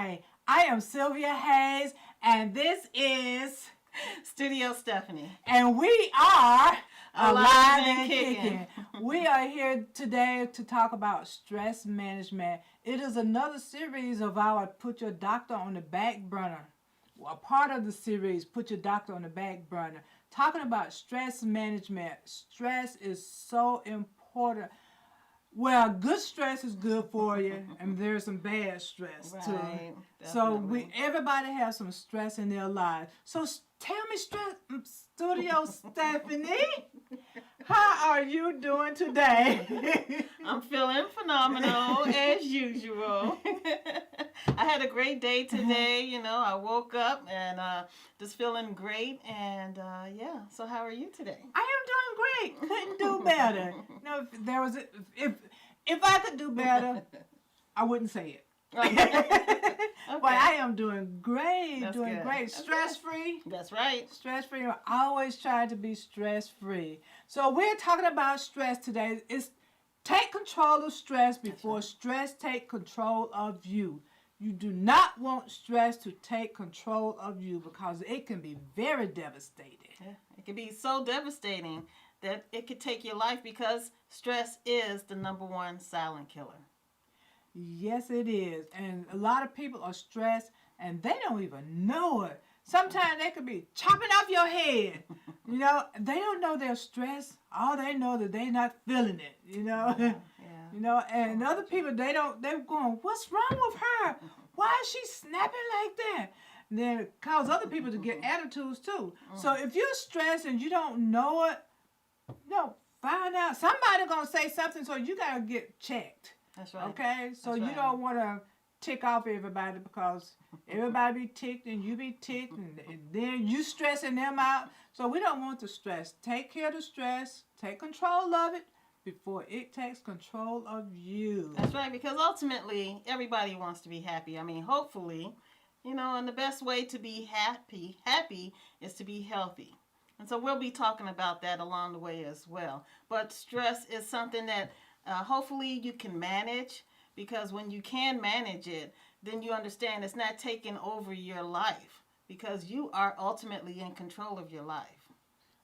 Hi, I am Sylvia Hayes, and this is Studio Stephanie. And we are Alive and Kicking. We are here today to talk about stress management. It is another series of our Put Your Doctor on the Back Burner. A part of the series, Put Your Doctor on the Back Burner. Talking about stress management. Stress is so important. Well, good stress is good for you, and there's some bad stress too. Right, So definitely. everybody has some stress in their lives. So tell me, Studio Stephanie, how are you doing today? I'm feeling phenomenal as usual. I had a great day today. I woke up and just feeling great. And yeah, so how are you today? I am doing great. Couldn't do better. If there was if I could do better, I wouldn't say it. Okay. But I am doing great. That's doing good. great. That's Stress free. That's right. Stress free. I always try to be stress free. So we're talking about stress today. It's take control of stress before stress take control of you. You do not want stress to take control of you because it can be very devastating. Yeah, it can be so devastating that it could take your life because stress is the #1 silent killer. Yes, it is. And a lot of people are stressed and they don't even know it. Sometimes they could be chopping off your head. They don't know they're stressed. All they know that they're not feeling it, Yeah. And other people, they're going, what's wrong with her? Why is she snapping like that? And then it causes other people to get attitudes too. So if you're stressed and you don't know it, find out. Somebody going to say something, so you got to get checked. That's right. Okay? So That's you right. don't want to tick off everybody because everybody be ticked and you be ticked and then you stressing them out. So we don't want the stress. Take care of the stress. Take control of it before it takes control of you. That's right, because ultimately everybody wants to be happy. I mean, hopefully, and the best way to be happy is to be healthy. And so we'll be talking about that along the way as well. But stress is something that hopefully you can manage, because when you can manage it, then you understand it's not taking over your life because you are ultimately in control of your life.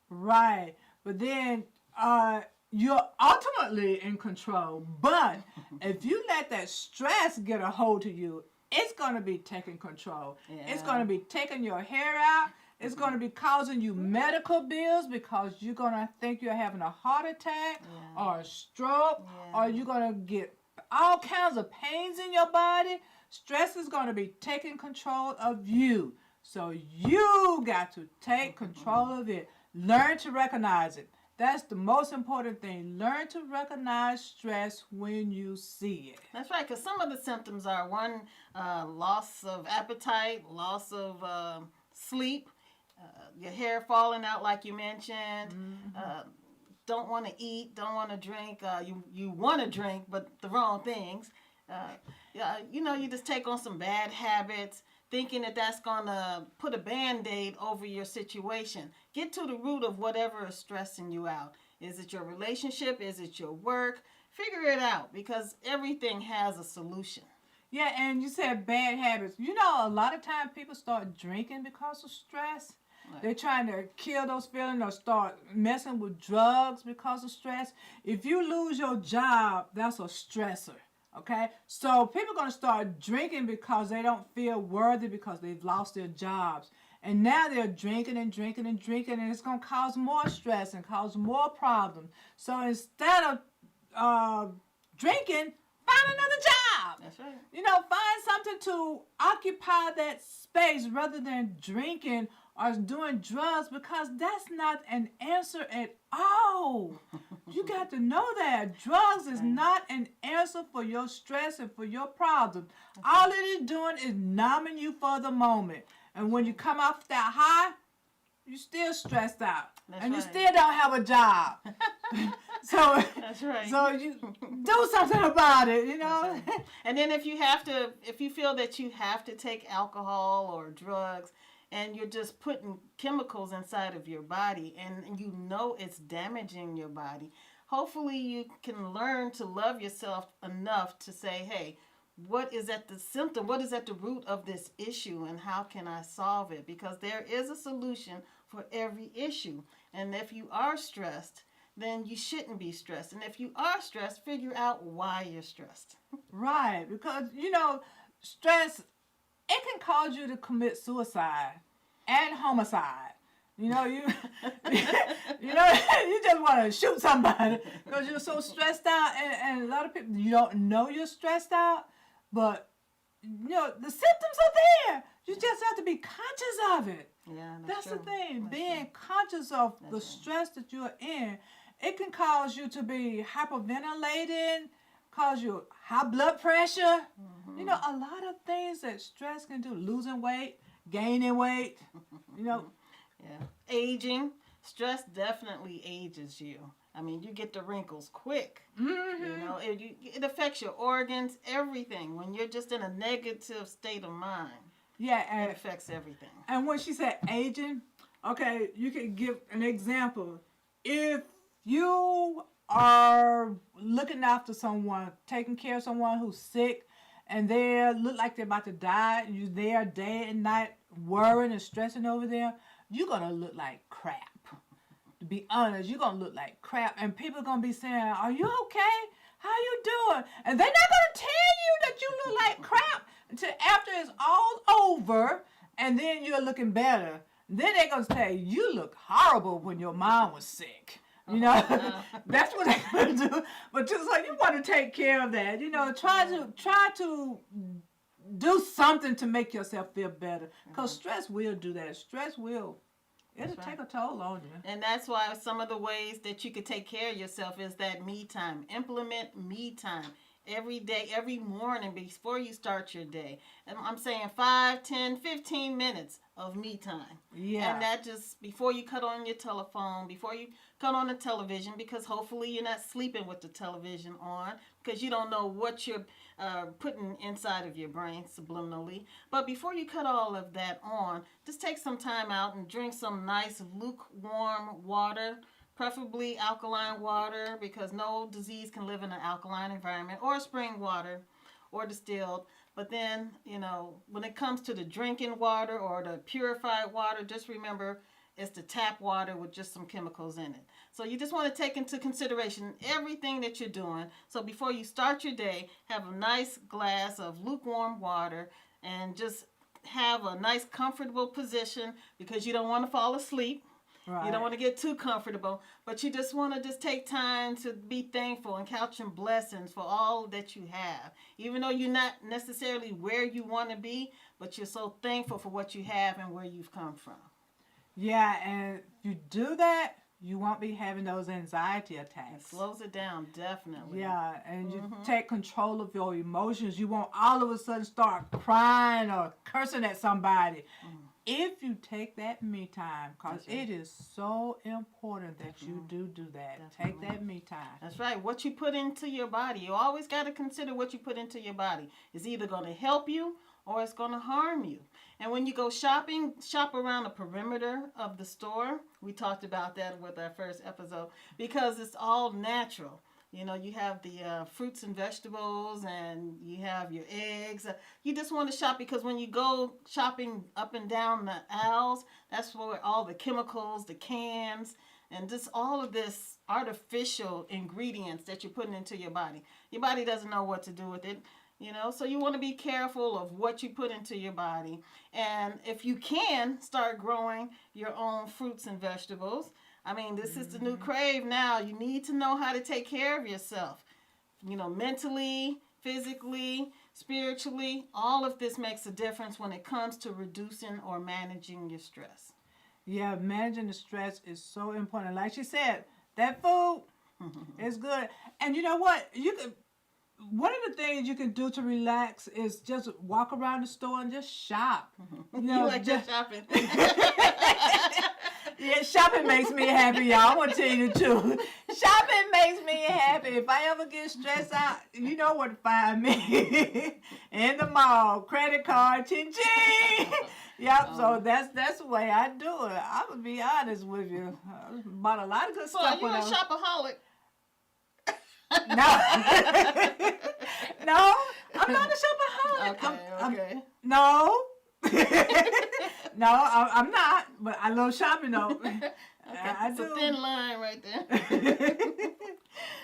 Right. But then you're ultimately in control. But if you let that stress get a hold of you, it's going to be taking control. Yeah. It's going to be taking your hair out. It's going to be causing you medical bills because you're going to think you're having a heart attack or a stroke, or you're going to get all kinds of pains in your body. Stress is going to be taking control of you. So you got to take control of it. Learn to recognize it. That's the most important thing. Learn to recognize stress when you see it. That's right, because some of the symptoms are one, loss of appetite, loss of sleep, your hair falling out like you mentioned, don't want to eat, don't want to drink, you want to drink but the wrong things. You just take on some bad habits thinking that that's going to put a Band-Aid over your situation. Get to the root of whatever is stressing you out. Is it your relationship? Is it your work? Figure it out, because everything has a solution. Yeah, and you said bad habits. A lot of times people start drinking because of stress. Right. They're trying to kill those feelings or start messing with drugs because of stress. If you lose your job, that's a stressor. Okay? So people are going to start drinking because they don't feel worthy because they've lost their jobs. And now they're drinking and drinking and drinking, and it's going to cause more stress and cause more problems. So instead of drinking, find another job. That's right. Find something to occupy that space rather than drinking or doing drugs, because that's not an answer at all. You got to know that. Drugs is not an answer for your stress and for your problems. All it is doing is numbing you for the moment. And when you come off that high, you're still stressed out. That's and right. you still don't have a job. So that's right. So you do something about it, Right. And then if you feel that you have to take alcohol or drugs, and you're just putting chemicals inside of your body, and it's damaging your body, hopefully you can learn to love yourself enough to say, hey, what is at the symptom, what is at the root of this issue, and how can I solve it? Because there is a solution for every issue. And if you are stressed, then you shouldn't be stressed. And if you are stressed, figure out why you're stressed. Right, because stress, it can cause you to commit suicide and homicide. You just want to shoot somebody because you're so stressed out, and a lot of people, you don't know you're stressed out, but the symptoms are there. You just have to be conscious of it. Yeah, that's true. the thing. That's Being true. conscious of That's the right. stress that you're in, it can cause you to be hyperventilating, cause you high blood pressure. Mm-hmm. A lot of things that stress can do. Losing weight, gaining weight. Yeah. Aging. Stress definitely ages you. I mean, you get the wrinkles quick. Mm-hmm. It affects your organs, everything. When you're just in a negative state of mind, Yeah, it affects everything. And when she said aging, okay, you can give an example. If you are looking after someone, taking care of someone who's sick, and they look like they're about to die, and you're there day and night worrying and stressing over them, you're going to look like crap. To be honest, you're going to look like crap. And people are going to be saying, are you okay? How you doing? And they're not going to tell you that you look like crap until after it's all over, and then you're looking better. Then they're going to say, you look horrible when your mom was sick. That's what they're going to do. But just like you want to take care of that, try to do something to make yourself feel better. Because stress will do that. It'll take a toll on you. And that's why some of the ways that you could take care of yourself is that me time. Implement me time every day, every morning before you start your day. And I'm saying 5, 10, 15 minutes of me time. Yeah. And that just before you cut on your telephone, before you cut on the television, because hopefully you're not sleeping with the television on, because you don't know what you're putting inside of your brain subliminally. But before you cut all of that on, just take some time out and drink some nice lukewarm water, preferably alkaline water, because no disease can live in an alkaline environment, or spring water or distilled. But then, when it comes to the drinking water or the purified water, just remember it's the tap water with just some chemicals in it. So you just want to take into consideration everything that you're doing. So before you start your day, have a nice glass of lukewarm water and just have a nice comfortable position, because you don't want to fall asleep. Right. You don't want to get too comfortable, but you just want to just take time to be thankful and count your blessings for all that you have. Even though you're not necessarily where you want to be, but you're so thankful for what you have and where you've come from. Yeah, and if you do that, you won't be having those anxiety attacks. It slows it down, definitely. Yeah, and you take control of your emotions. You won't all of a sudden start crying or cursing at somebody. If you take that me time, because it is so important that you do that. Definitely. Take that me time. That's right. What you put into your body, you always got to consider what you put into your body. It's either going to help you or it's going to harm you. And when you go shopping, shop around the perimeter of the store. We talked about that with our first episode, because it's all natural. You have the fruits and vegetables, and you have your eggs. You just want to shop, because when you go shopping up and down the aisles, that's where all the chemicals, the cans, and just all of this artificial ingredients that you're putting into your body. Your body doesn't know what to do with it. So you want to be careful of what you put into your body. And if you can, start growing your own fruits and vegetables. I mean, this is the new crave now. You need to know how to take care of yourself. Mentally, physically, spiritually, all of this makes a difference when it comes to reducing or managing your stress. Yeah, managing the stress is so important. Like she said, that food is good. And you know what? One of the things you can do to relax is just walk around the store and just shop. You like just shopping. Yeah, shopping makes me happy, y'all. I'm going to tell you the truth. Shopping makes me happy. If I ever get stressed out, you know where to find me. In the mall. Credit card, ching-ching. Yep, so that's the way I do it. I'm going to be honest with you. I bought a lot of good stuff. So are you a shopaholic? No. No, I'm not a shopaholic. Okay. No. No, I'm not. But I love shopping though. It's a thin line right there.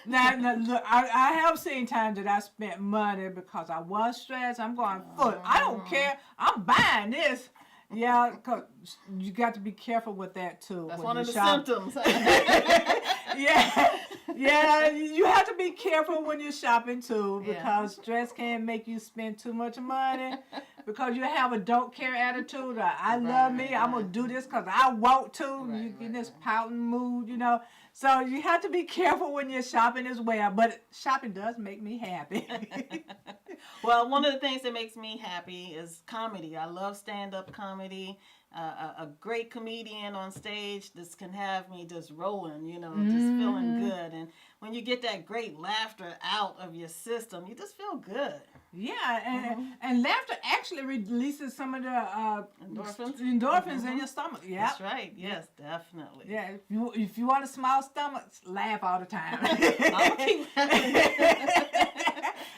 Now look, I have seen times that I spent money because I was stressed. I'm going, look, I don't care. I'm buying this. Yeah, because you got to be careful with that too. That's when one of the shopping. symptoms. Yeah, you have to be careful when you're shopping too, because Yeah. stress can make you spend too much money. Because you have a don't care attitude. I love me. I'm gonna do this because I want to. You in this pouting mood, you know. So you have to be careful when you're shopping as well. But shopping does make me happy. Well, one of the things that makes me happy is comedy. I love stand-up comedy. A great comedian on stage just can have me just rolling, you know, just feeling good. And when you get that great laughter out of your system, you just feel good. Yeah, and laughter actually releases some of the endorphins in your stomach. Yeah, That's right. Yes, definitely. Yeah, if you want a small stomach, laugh all the time. I'll keep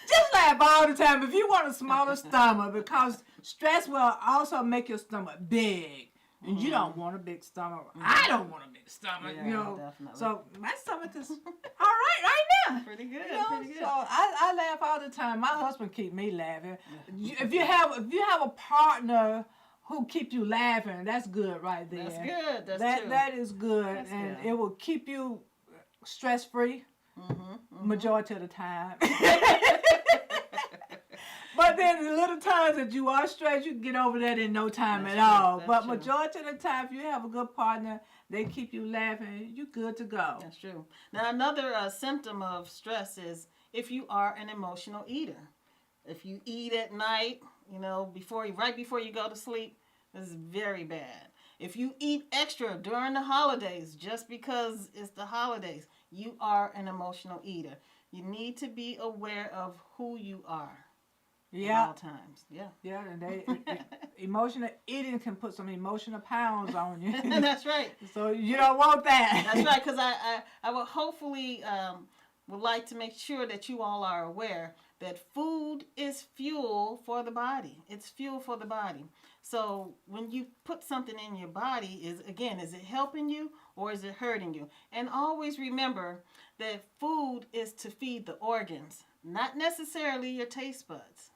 Just laugh all the time if you want a smaller stomach, because stress will also make your stomach big. And you don't want a big stomach. I don't want a big stomach, Yeah, you know. definitely. So my stomach is all right now. Pretty good, You know? pretty good. So I laugh all the time. My husband keep me laughing. If you have a partner who keep you laughing, that's good right there. That's good. That's true. That is good, That's and good. it will keep you stress free majority of the time. But then the little times that you are stressed, you can get over that in no time at all. But majority of the time, if you have a good partner, they keep you laughing, you good to go. That's true. Now, another symptom of stress is if you are an emotional eater. If you eat at night, you know, right before you go to sleep, this is very bad. If you eat extra during the holidays just because it's the holidays, you are an emotional eater. You need to be aware of who you are. At all times. Yeah, and emotional eating can put some emotional pounds on you. That's right. So you don't want that. That's right, because I will hopefully would like to make sure that you all are aware that food is fuel for the body. It's fuel for the body. So when you put something in your body, is it helping you or is it hurting you? And always remember that food is to feed the organs, not necessarily your taste buds.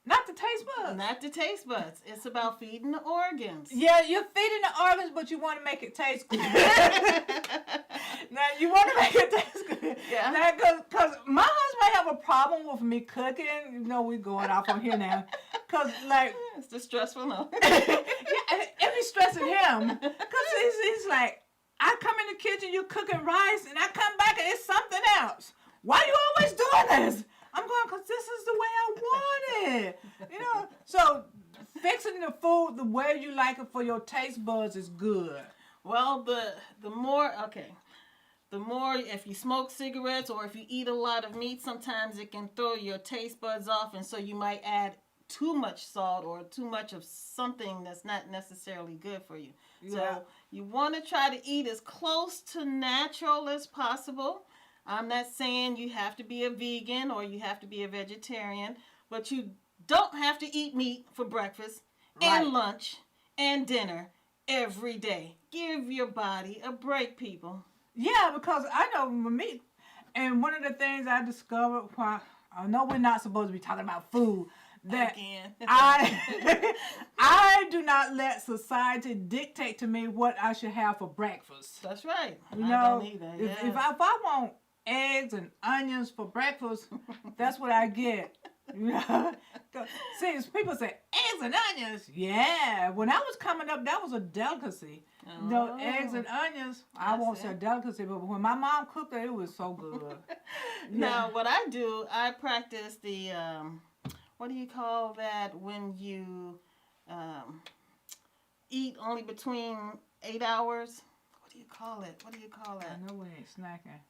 Not the taste buds. Not the taste buds. It's about feeding the organs. Yeah, you're feeding the organs, but you want to make it taste good. Now, you want to make it taste good. Yeah. Now, because my husband have a problem with me cooking. You know, we're going off on here now. Because, like... It's just stressful, no? Yeah, it be stressing him. Because he's like, I come in the kitchen, you cooking rice, and I come back and it's something else. Why you always doing this? I'm going, because this is the way I want it. You know, so fixing the food the way you like it for your taste buds is good. Well, the more if you smoke cigarettes or if you eat a lot of meat, sometimes it can throw your taste buds off, and so you might add too much salt or too much of something that's not necessarily good for you. Yeah. So you want to try to eat as close to natural as possible. I'm not saying you have to be a vegan or you have to be a vegetarian, but you don't have to eat meat for breakfast and lunch and dinner every day. Give your body a break, people. Yeah, because I know meat, and one of the things I discovered, I know we're not supposed to be talking about food, that I do not let society dictate to me what I should have for breakfast. That's right. You know, don't either. If I want eggs and onions for breakfast, that's what I get. You know? See, people say eggs and onions. Yeah, when I was coming up, that was a delicacy. You know, eggs and onions. I won't say delicacy, but when my mom cooked it, it was so good. Now, what I do, I practice the what do you call that when you eat only between 8 hours? What do you call it? I know we ain't snacking.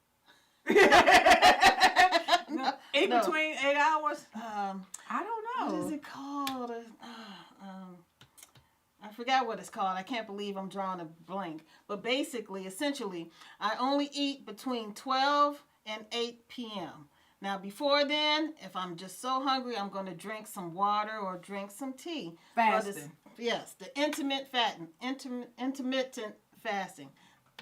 Between 8 hours? I don't know. What is it called? I forgot what it's called. I can't believe I'm drawing a blank. But basically, essentially, I only eat between 12 and 8 p.m. Now, before then, if I'm just so hungry, I'm going to drink some water or drink some tea. Fasting. Yes, the intermittent fasting.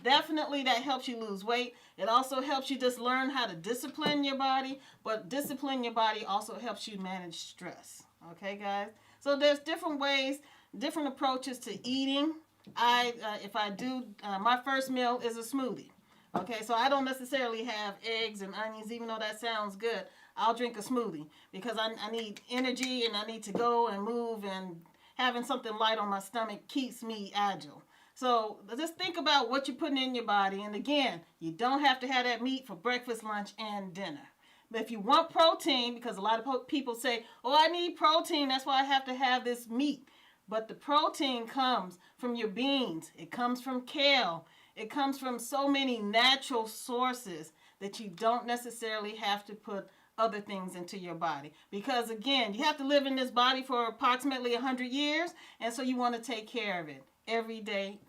Definitely that helps you lose weight. It also helps you just learn how to discipline your body, but discipline your body also helps you manage stress. Okay, guys? So there's different ways, different approaches to eating. If I do, my first meal is a smoothie. Okay, so I don't necessarily have eggs and onions, even though that sounds good. I'll drink a smoothie because I need energy and I need to go and move, and having something light on my stomach keeps me agile. So just think about what you're putting in your body. And again, you don't have to have that meat for breakfast, lunch, and dinner. But if you want protein, because a lot of people say, oh, I need protein, that's why I have to have this meat. But the protein comes from your beans. It comes from kale. It comes from so many natural sources that you don't necessarily have to put other things into your body. Because again, you have to live in this body for approximately 100 years, and so you want to take care of it. Every day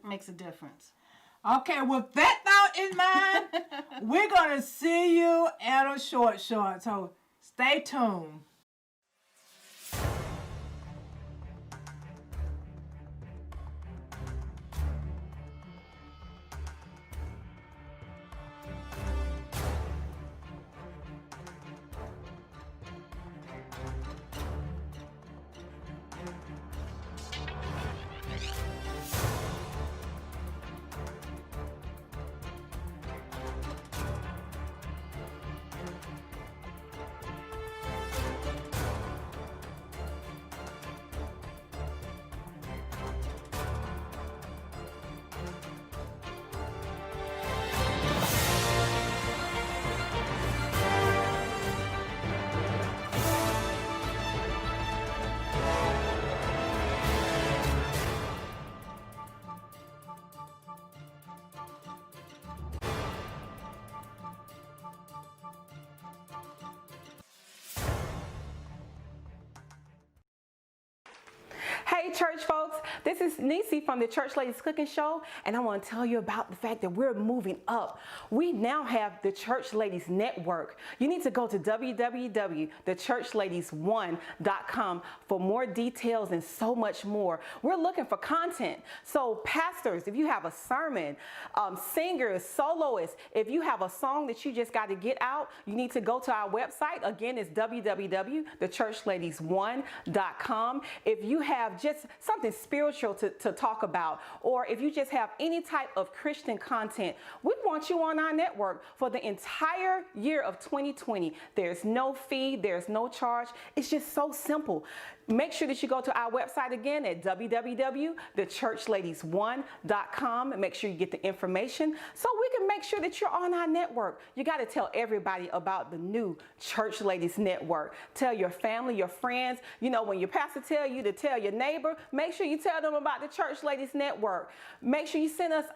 makes a difference. Okay, with that thought in mind, we're going to see you at a short. So stay tuned. Hey church folks, this is Nisi from the Church Ladies Cooking Show, and I want to tell you about the fact that we're moving up. We now have the Church Ladies Network. You need to go to www.thechurchladies1.com for more details and so much more. We're looking for content. So pastors, if you have a sermon, singers, soloists, if you have a song that you just got to get out, you need to go to our website. Again, it's www.thechurchladies1.com. If you have just something spiritual to talk about, or if you just have any type of Christian content, we want you on our network for the entire year of 2020. There's no fee, there's no charge. It's just so simple. Make sure that you go to our website again at www.thechurchladies1.com and make sure you get the information so we can make sure that you're on our network. You got to tell everybody about the new Church Ladies Network. Tell your family, your friends. You know, when your pastor tell you to tell your neighbor, make sure you tell them about the Church Ladies Network. Make sure you send us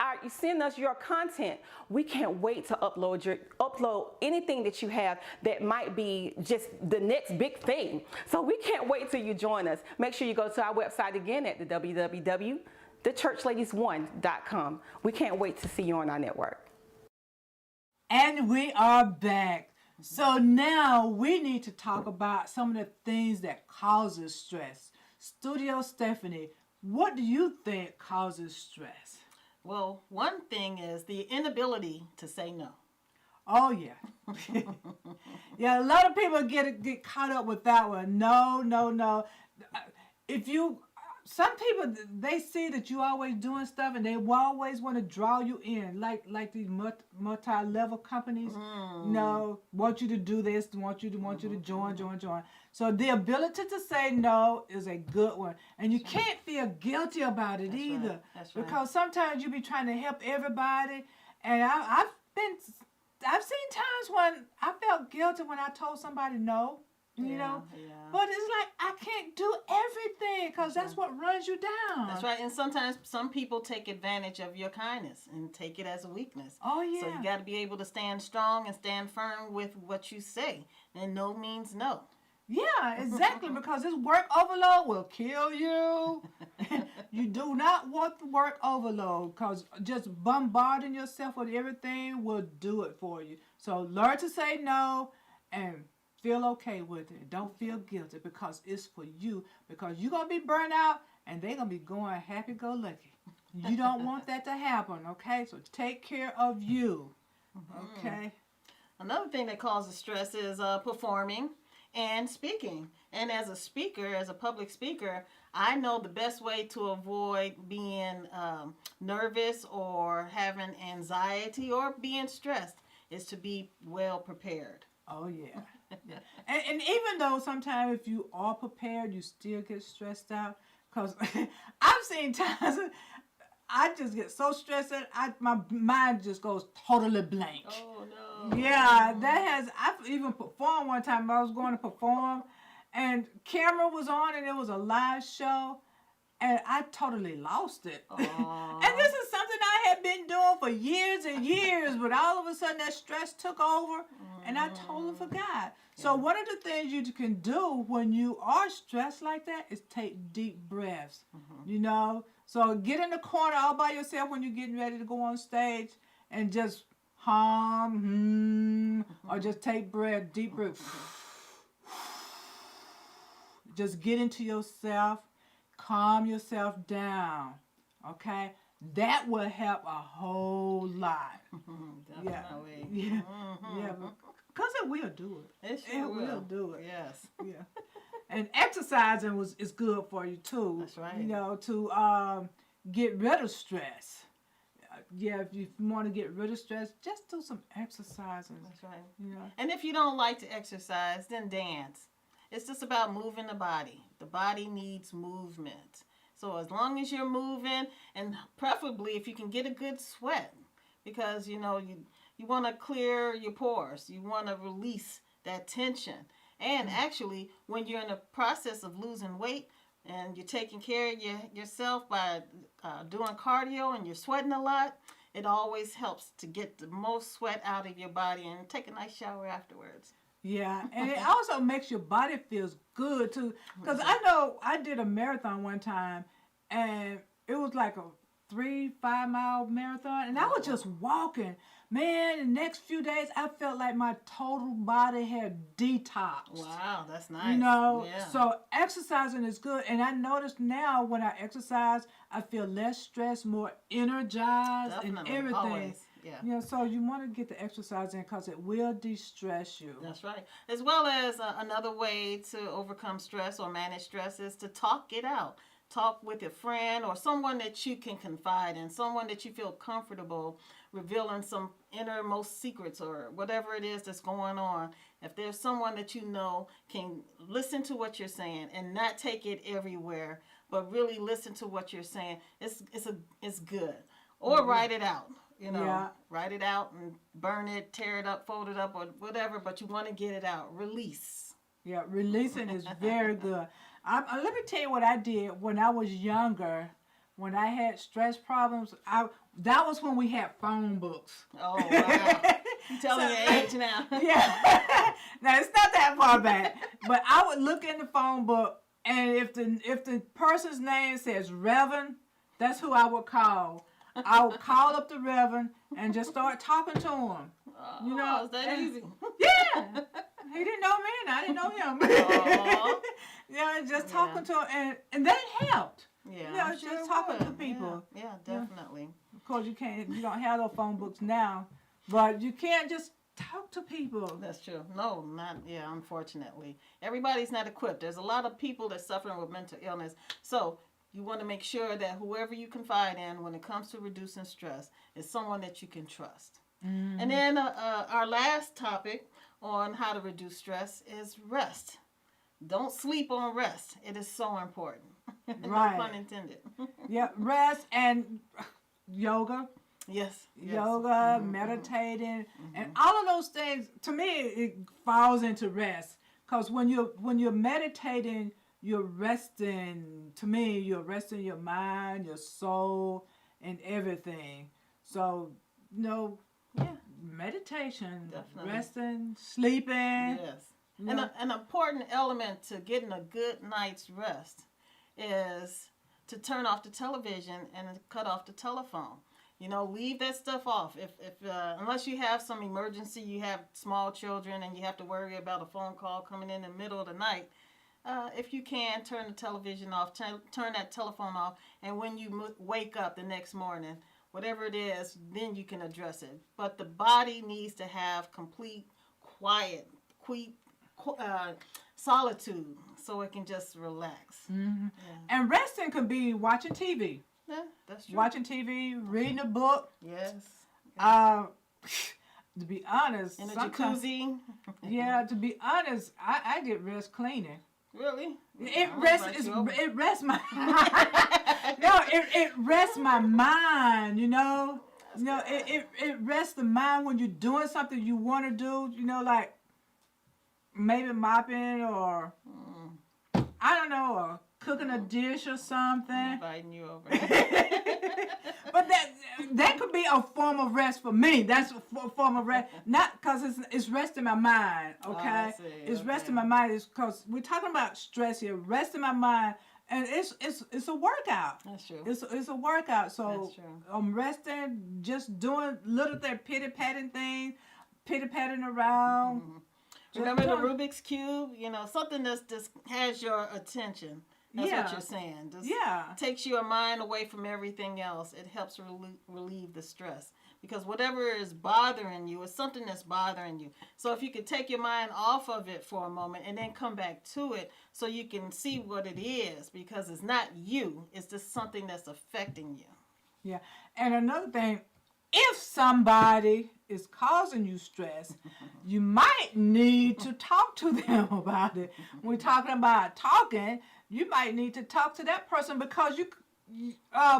your content. We can't wait to upload anything that you have that might be just the next big thing. So we can't wait till you join us. Make sure you go to our website again at the www.thechurchladies1.com. We can't wait to see you on our network. And we are back. So now we need to talk about some of the things that causes stress. Studio Stephanie, what do you think causes stress? Well, one thing is the inability to say no. Oh, yeah. Yeah, a lot of people get caught up with that one. No. Some people, they see that you always doing stuff and they always want to draw you in, like these multi-level companies. Want you to do this, want you to join. So the ability to say no is a good one. And you can't feel guilty about it either. Right. That's right. Because sometimes you be trying to help everybody. And I've seen times when I felt guilty when I told somebody no, you know. Yeah. But it's like I can't do everything because that's what runs you down. That's right. And sometimes some people take advantage of your kindness and take it as a weakness. Oh, yeah. So you got to be able to stand strong and stand firm with what you say. And no means no. Yeah, exactly, because this work overload will kill you. You do not want the work overload because just bombarding yourself with everything will do it for you. So learn to say no and feel okay with it. Don't feel guilty because it's for you. Because you're going to be burnt out and they're going to be going happy-go-lucky. You don't want that to happen, okay? So take care of you, okay? Another thing that causes stress is performing and speaking. And as a speaker, as a public speaker, I know the best way to avoid being nervous or having anxiety or being stressed is to be well prepared. Oh, yeah. Yeah. And even though sometimes if you are prepared, you still get stressed out. Because I've seen times I just get so stressed that my mind just goes totally blank. Oh, no. Yeah, I've even performed one time. I was going to perform and camera was on and it was a live show and I totally lost it. And this is something I had been doing for years and years, but all of a sudden that stress took over and I totally forgot. So one of the things you can do when you are stressed like that is take deep breaths, you know? So get in the corner all by yourself when you're getting ready to go on stage and just hum, or just take deep breath. Just get into yourself, calm yourself down, okay? That will help a whole lot. Definitely. Yeah, yeah, because it will do it. It sure will do it. Yes. Yeah. And exercising is good for you too. That's right. You know, to get rid of stress. Yeah, if you want to get rid of stress, just do some exercising. That's right. You know. And if you don't like to exercise, then dance. It's just about moving the body. The body needs movement. So as long as you're moving, and preferably if you can get a good sweat, because you know you want to clear your pores. You want to release that tension. And actually, when you're in the process of losing weight and you're taking care of yourself by doing cardio and you're sweating a lot, it always helps to get the most sweat out of your body and take a nice shower afterwards. Yeah, and it also makes your body feels good too. Because I know I did a marathon one time, and it was like a 3-5 mile marathon, and I was just walking. Man, the next few days I felt like my total body had detoxed. Wow, that's nice. You know, yeah. So exercising is good, and I notice now when I exercise, I feel less stressed, more energized, Definitely, and everything. always. Yeah. You know, so you want to get the exercise in because it will de-stress you. That's right. As well as another way to overcome stress or manage stress is to talk it out. Talk with a friend or someone that you can confide in, someone that you feel comfortable revealing some innermost secrets or whatever it is that's going on. If there's someone that you know can listen to what you're saying and not take it everywhere, but really listen to what you're saying, it's good. Or write it out. You know, write it out and burn it, tear it up, fold it up, or whatever, but you want to get it out. Release. Yeah, releasing is very good. Let me tell you what I did when I was younger. When I had stress problems, that was when we had phone books. Oh, wow. You're telling your age now. Yeah. Now, it's not that far back. But I would look in the phone book, and if the person's name says Reverend, that's who I would call. I would call up the Reverend and just start talking to him. You know, is that easy? Yeah. He didn't know me and I didn't know him. Yeah, just talking to him and that helped. Yeah. You know, just talking to people. Yeah, definitely. Of course you don't have those phone books now, but you can't just talk to people. That's true. No, unfortunately. Everybody's not equipped. There's a lot of people that's suffering with mental illness. So you want to make sure that whoever you confide in when it comes to reducing stress is someone that you can trust. Mm-hmm. And then our last topic on how to reduce stress is rest. Don't sleep on rest. It is so important. Right. No pun intended. Yeah, rest and yoga. Yes. Yoga, meditating, and all of those things, to me, it falls into rest. Because when you're meditating, you're resting, to me, you're resting your mind, your soul, and everything. So, meditation, definitely. Resting, sleeping. Yes. And an important element to getting a good night's rest is to turn off the television and cut off the telephone. Leave that stuff off. If unless you have some emergency, you have small children, and you have to worry about a phone call coming in the middle of the night. If you can, turn the television off, turn that telephone off, and when you wake up the next morning, whatever it is, then you can address it. But the body needs to have complete quiet, solitude, so it can just relax. Mm-hmm. Yeah. And resting could be watching TV. Yeah, that's true. Watching TV, reading a book. Yes. To be honest, in a jacuzzi. Yeah, to be honest, I get rest cleaning. Really? It rests my no, it rests my mind, it rests the mind when you're doing something you want to do, like maybe mopping or I don't know, or cooking a dish or something. I'm inviting you over. But that could be a form of rest for me. That's a form of rest, not because it's resting my mind. Okay, it's resting my mind. It's because we're talking about stress here. Resting my mind, and it's a workout. That's true. It's a workout. So that's true. I'm resting, just doing little pitty-patting things, pitty-patting around. Mm-hmm. Remember the Rubik's Cube? Something that's just has your attention. That's what you're saying. Just takes your mind away from everything else. It helps relieve the stress. Because whatever is bothering you is something that's bothering you. So if you could take your mind off of it for a moment and then come back to it so you can see what it is. Because it's not you. It's just something that's affecting you. Yeah. And another thing, if somebody is causing you stress, you might need to talk to them about it. When we're talking about talking, you might need to talk to that person because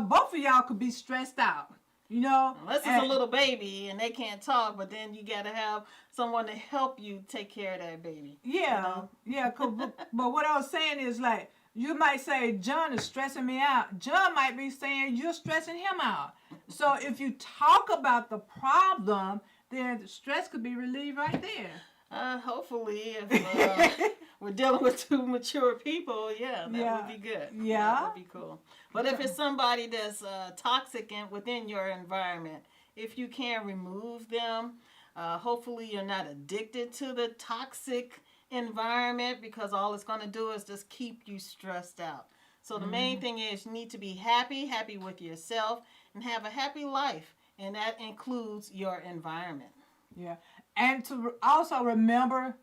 both of y'all could be stressed out, Unless it's a little baby and they can't talk, but then you got to have someone to help you take care of that baby. Yeah, yeah. But what I was saying is like, you might say, John is stressing me out. John might be saying you're stressing him out. So if you talk about the problem, then the stress could be relieved right there. Hopefully, if we're dealing with two mature people, that would be good. Yeah. That would be cool. But if it's somebody that's toxic within your environment, if you can remove them, hopefully you're not addicted to the toxic environment because all it's going to do is just keep you stressed out. So the main thing is you need to be happy with yourself, and have a happy life. And that includes your environment. Yeah. And to also remember,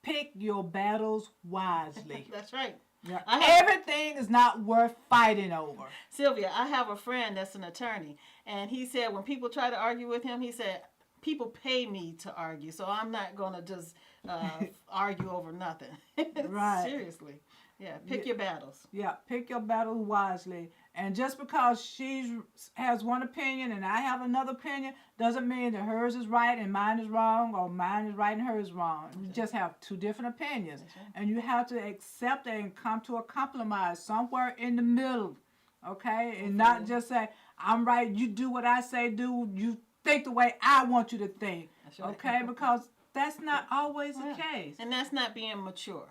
pick your battles wisely. That's right. Yeah. Everything is not worth fighting over. Sylvia, I have a friend that's an attorney, and he said when people try to argue with him, he said, people pay me to argue, so I'm not going to just argue over nothing. Right. Seriously. Yeah, pick your battles. Yeah, pick your battles wisely. And just because she has one opinion and I have another opinion doesn't mean that hers is right and mine is wrong, or mine is right and hers is wrong. You just have two different opinions. And you have to accept it and come to a compromise somewhere in the middle, okay? And not just say, I'm right, you do what I say do, you think the way I want you to think, okay? Because that's not always the case. And that's not being mature,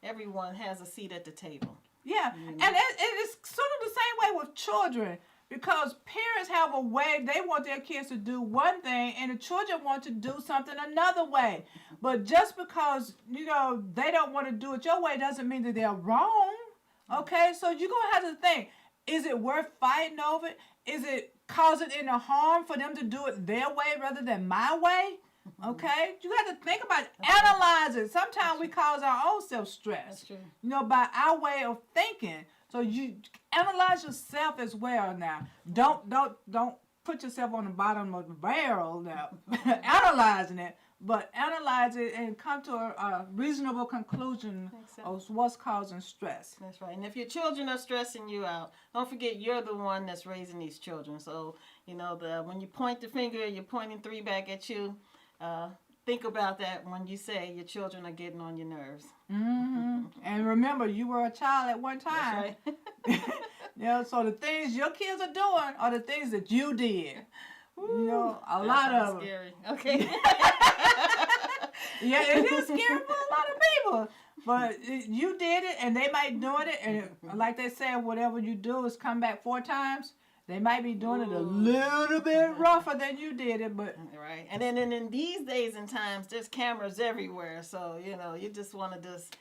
Everyone has a seat at the table. Yeah, and it's sort of the same way with children, because parents have a way, they want their kids to do one thing, and the children want to do something another way. But just because, they don't want to do it your way doesn't mean that they're wrong, okay? So you're going to have to think, is it worth fighting over it? Is it causing any harm for them to do it their way rather than my way? Okay, you got to think about it, analyze it. Sometimes we cause our own self stress, by our way of thinking. So you analyze yourself as well. Now, don't put yourself on the bottom of the barrel now, analyzing it, but analyze it and come to a reasonable conclusion of what's causing stress. That's right. And if your children are stressing you out, don't forget you're the one that's raising these children. So when you point the finger, you're pointing three back at you. Think about that when you say your children are getting on your nerves. Mm-hmm. And remember, you were a child at one time. That's right. So the things your kids are doing are the things that you did. Ooh, a lot of scary. Okay. Yeah, it is scary for a lot of people. But you did it, and they might do it, and like they said, whatever you do is come back 4 times. They might be doing it a little bit rougher than you did it, but right. And then in these days and times, there's cameras everywhere, so you know you just want to just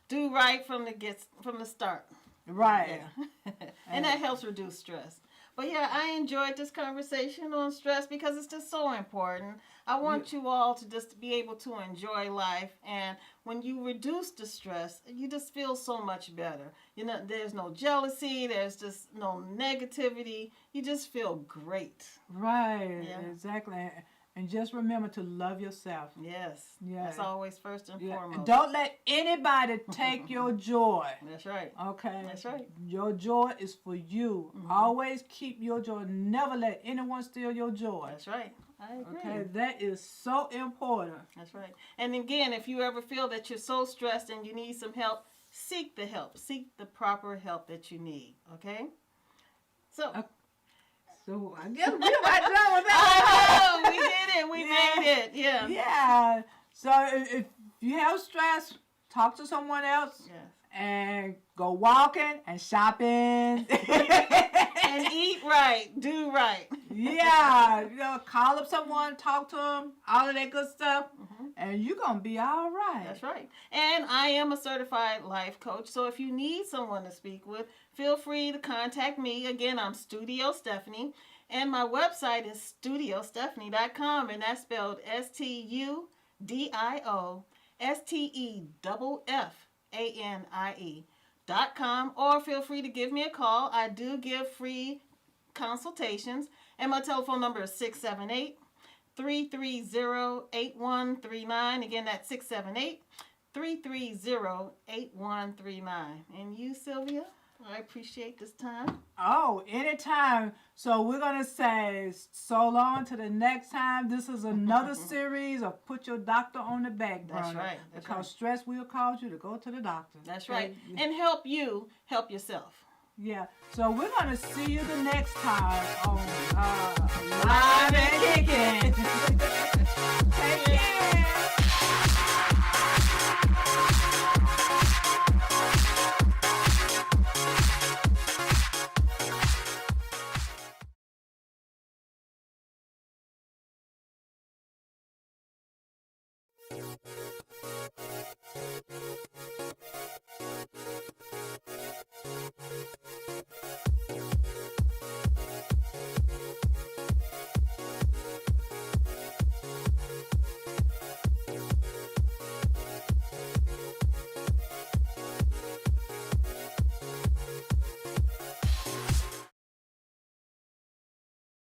do right from the start. right. Yeah. And that helps reduce stress. But yeah, I enjoyed this conversation on stress because it's just so important. I want you all to just be able to enjoy life, and when you reduce the stress, you just feel so much better. You know, there's no jealousy, there's just no negativity. You just feel great. Right, Yeah. exactly. And just remember to love yourself. Yes. Yeah. That's always first and Yeah. foremost. And don't let anybody take your joy. That's right. Okay. That's right. Your joy is for you. Always keep your joy. Never let anyone steal your joy. That's right. I agree. Okay, that is so important. That's right. And again, if you ever feel that you're so stressed and you need some help, seek the help. Seek the proper help that you need. Okay? So, So I guess we're right done with that. oh, we did it. We made it. Yeah. Yeah. So if you have stress, talk to someone else Yes. and go walking and shopping. And eat right. Do right. Yeah, call up someone, talk to them, all of that good stuff, and you're going to be all right. That's right. And I am a certified life coach, so if you need someone to speak with, feel free to contact me. Again, I'm Studio Stephanie, and my website is studiostephanie.com, and that's spelled STUDIOSTEFFANIE.com, or feel free to give me a call. I do give free consultations, and my telephone number is 678-330-8139. Again, that's 678-330-8139. And you, Sylvia, I appreciate this time. Oh, anytime. So we're going to say so long to the next time. This is another series of Put Your Doctor on the Back Burner. That's right. That's because right. stress will cause you to go to the doctor. That's right. And help you help yourself. Yeah. So we're going to see you the next time on Live and Kicking. Take care.